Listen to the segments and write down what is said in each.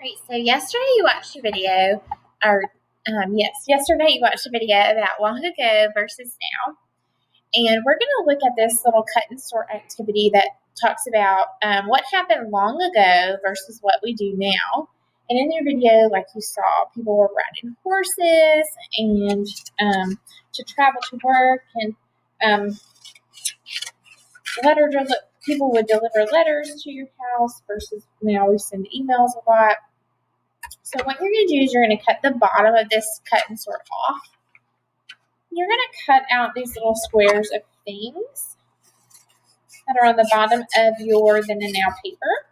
Right, so yesterday you watched a video, or yesterday you watched a video about long ago versus now, and we're going to look at this little cut and sort activity that talks about what happened long ago versus what we do now. And in their video, like you saw, people were riding horses and to travel to work, and people would deliver letters to your house versus now we send emails a lot. So what you're going to do is you're going to cut the bottom of this cut and sort off. You're going to cut out these little squares of things that are on the bottom of your then and now paper.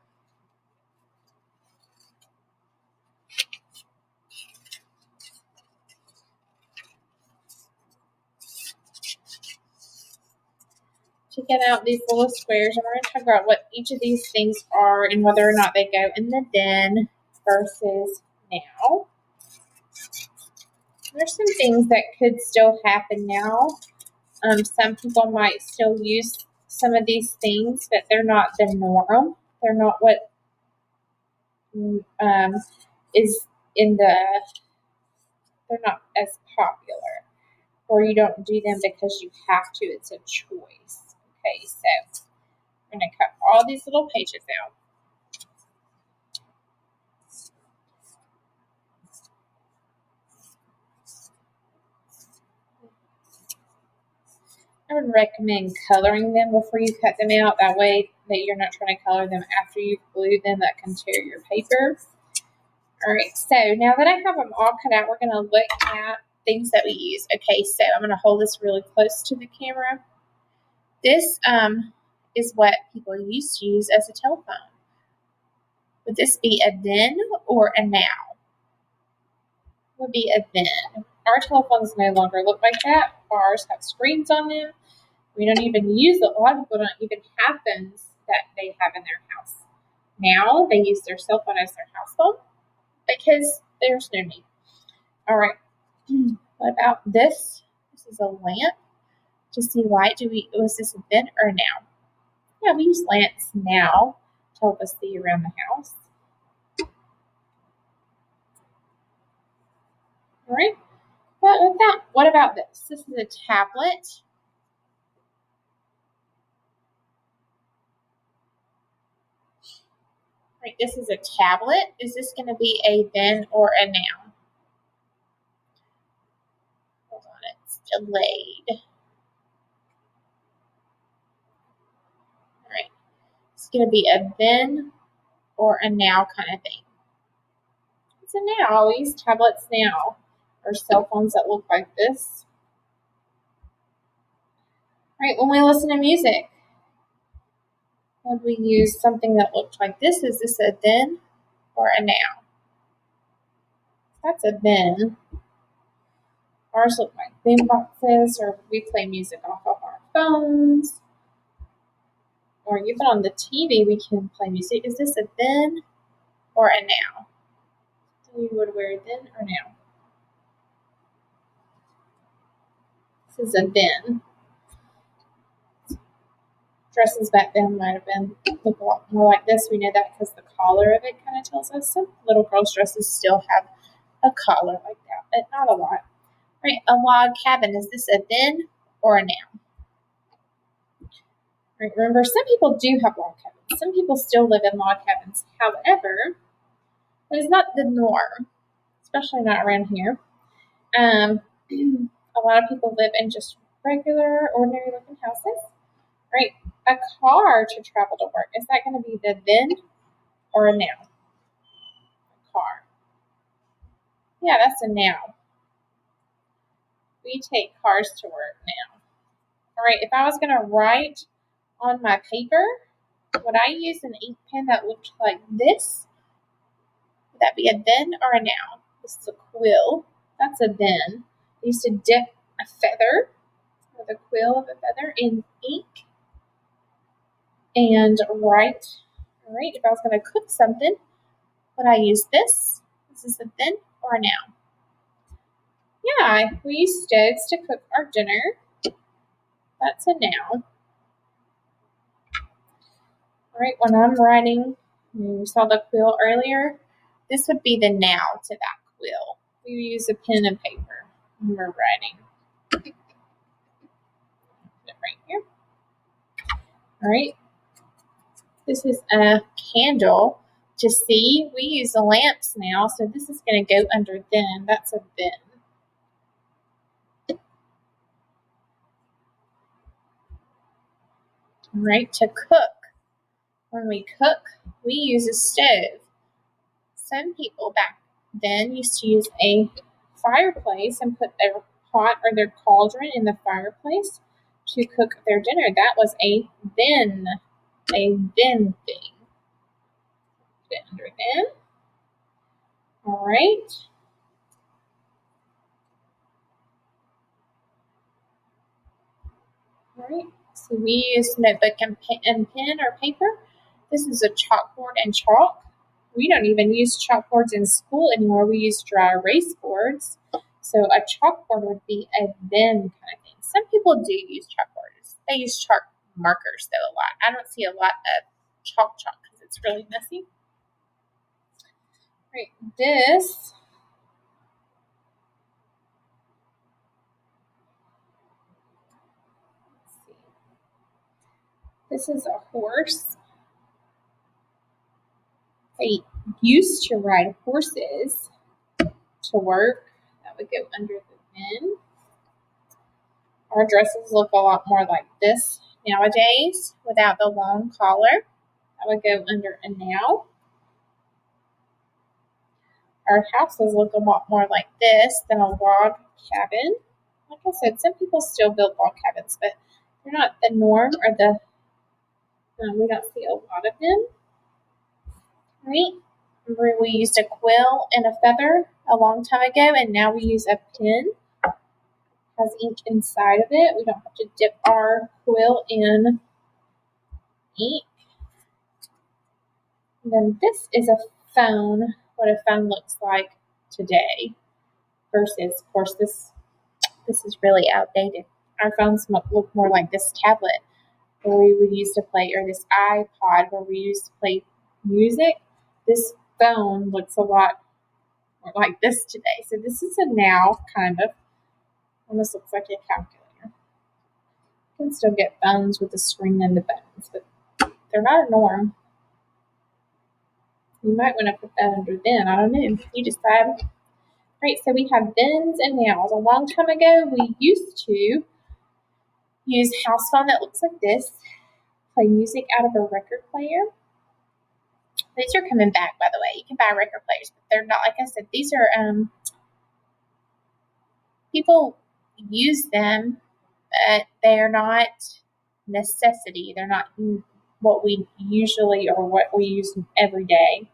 To get out these little squares, and we're going to talk about what each of these things are and whether or not they go in the then versus now. There's some things that could still happen now. Some people might still use some of these things, but they're not the norm. They're not what is in they're not as popular, or you don't do them because you have to. It's a choice. Okay, so I'm going to cut all these little pages out. I would recommend coloring them before you cut them out. That way that you're not trying to color them after you've glued them. That can tear your paper. All right, so now that I have them all cut out, we're going to look at things that we use. Okay, so I'm going to hold this really close to the camera. This is what people used to use as a telephone. Would this be a then or a now? Would be a then. Our telephones no longer look like that. Ours have screens on them. We don't even use it. A lot of people don't even have phones that they have in their house. Now they use their cell phone as their house phone because there's no need. All right. What about this? This is a lamp to see light. Was this a then or a now? Yeah, we use lamps now to help us see around the house. All right. But what about this? This is a tablet. Right, this is a tablet. Is this going to be a then or a now? Hold on, it's delayed. All right, it's going to be a then or a now kind of thing. It's a now. We use tablets now, or cell phones that look like this. All right, when we listen to music, would we use something that looked like this? Is this a then or a now? That's a then. Ours look like boom boxes, or we play music off of our phones, or even on the TV we can play music. Is this a then or a now? So you would wear then or now? This is a then. Dresses back then might have been look a lot more like this. We know that because the collar of it kind of tells us. Some little girls' dresses still have a collar like that, but not a lot. Right, a log cabin. Is this a then or a now? Right, remember, some people do have log cabins. Some people still live in log cabins. However, it is not the norm, especially not around here. A lot of people live in just regular, ordinary looking houses. Right, a car to travel to work. Is that going to be the then or a now? A car. Yeah, that's a now. We take cars to work now. All right, if I was going to write on my paper, would I use an ink pen that looked like this? Would that be a then or a now? This is a quill. That's a then. I used to dip a feather, or the quill of a feather, in ink and write. All right, if I was going to cook something, would I use this? This is a then or a now? Yeah, we use stoves to cook our dinner. That's a now. All right, when I'm writing, you saw the quill earlier. This would be the now to that quill. We use a pen and paper when we're writing. Put it right here. All right. This is a candle. To see, we use the lamps now, so this is going to go under then. That's a then. All right, to cook. When we cook, we use a stove. Some people back then used to use a fireplace and put their pot or their cauldron in the fireplace to cook their dinner. That was a then thing. Put it under then. All right. All right. So we use notebook and pen or paper. This is a chalkboard and chalk. We don't even use chalkboards in school anymore. We use dry erase boards. So a chalkboard would be a then kind of thing. Some people do use chalkboards. They use chalk markers though a lot. I don't see a lot of chalk because it's really messy. Right, this is a horse. They used to ride horses to work. That would go under the then. Our dresses look a lot more like this nowadays without the long collar. That would go under a now. Our houses look a lot more like this than a log cabin. Like I said, some people still build log cabins, but they're not the norm or we don't see a lot of them. Right? Remember we used a quill and a feather a long time ago, and now we use a pen. It has ink inside of it. We don't have to dip our quill in ink. And then this is a phone, what a phone looks like today versus, of course, this is really outdated. Our phones look more like this tablet where we would use to play, or this iPod where we used to play music. This phone looks a lot more like this today. So this is a now kind of, almost looks like a calculator. You can still get phones with the screen and the buttons, but they're not a norm. You might want to put that under then. I don't know. You decide. Right, so we have thens and nows. A long time ago, we used to use house phone that looks like this, play music out of a record player. These are coming back, by the way. You can buy record players, but they're not, like I said, these are, people use them, but they're not necessity. They're not what we usually or what we use every day.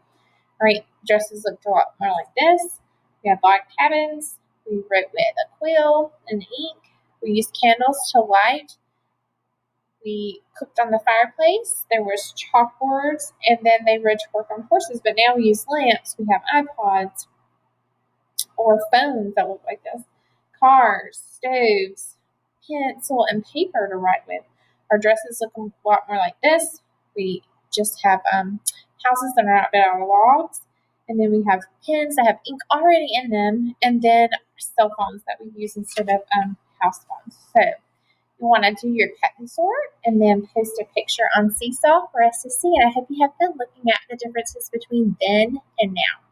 All right, dresses looked a lot more like this. We have log cabins. We wrote with a quill and ink. We used candles to light. We cooked on the fireplace. There was chalkboards, and then they rode to work on horses. But now we use lamps. We have iPods or phones that look like this, cars, stoves, pencil, and paper to write with. Our dresses look a lot more like this. We just have houses that are not built out of logs. And then we have pens that have ink already in them, and then cell phones that we use instead of house phones. So you want to do your cut and sort, and then post a picture on Seesaw for us to see. And I hope you have fun looking at the differences between then and now.